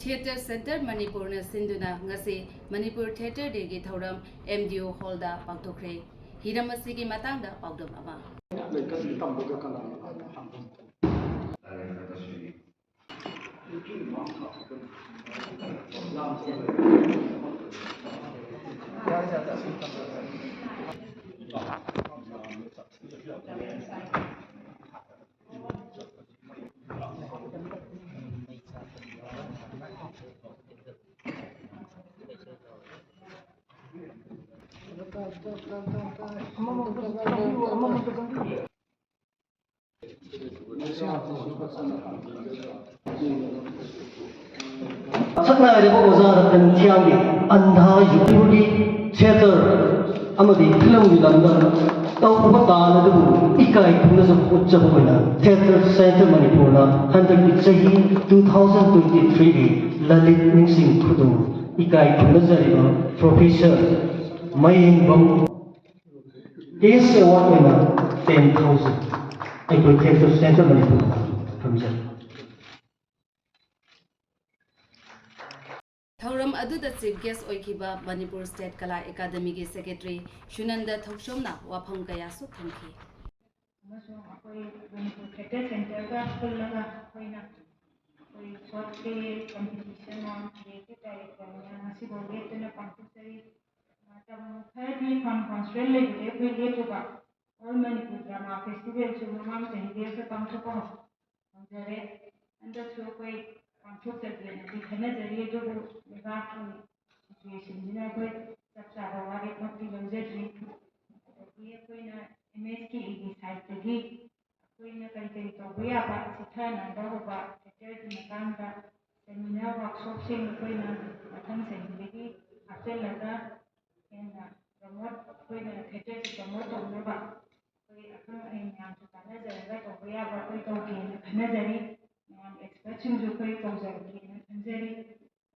Theatre Center Manipur na sinduna ngasi Manipur Theatre Day thouram MDO Hall da pangthokhare. Hiram asigi matangda paudam ama. Sakna rebo ozar kan tiang andha yugi theater amadi film gi lamda tau pata na du ikai thuna so uchcha hoina theater center manipur na 2023 lalit ningsing khudu ikai thuna jariba professor maying bam case award hoina 10,000 ai theater center manipur kamja Thauram aduda chief guest oikiba Manipur State Kala Academy gi secretary Shunanda Thokshomna wafam kaya su thamki. Manipur Theatre Center ka pullaga koina short play competition on creative director ngasi boge tuna pangthokhare tam khadi fun constraint le bide koi le ba all Manipur drama festival chu mamam sahi se pangthokko jare anda chu koi pangthokse le na khana jari jo ga ki situation jina koi chapcha rawari pakti lamjari ye koina image ki side tagi koina kai to ya ba sithana da ba theater ki matangda seminar workshop sing koina mathang sengigi hapchelaga ena promote koina theater ki promote tawna ba koi akhang ai nyam chu kana jaraga to ya ba koi to ke khana jari nyam expert sing jo koi to jari ke khanjari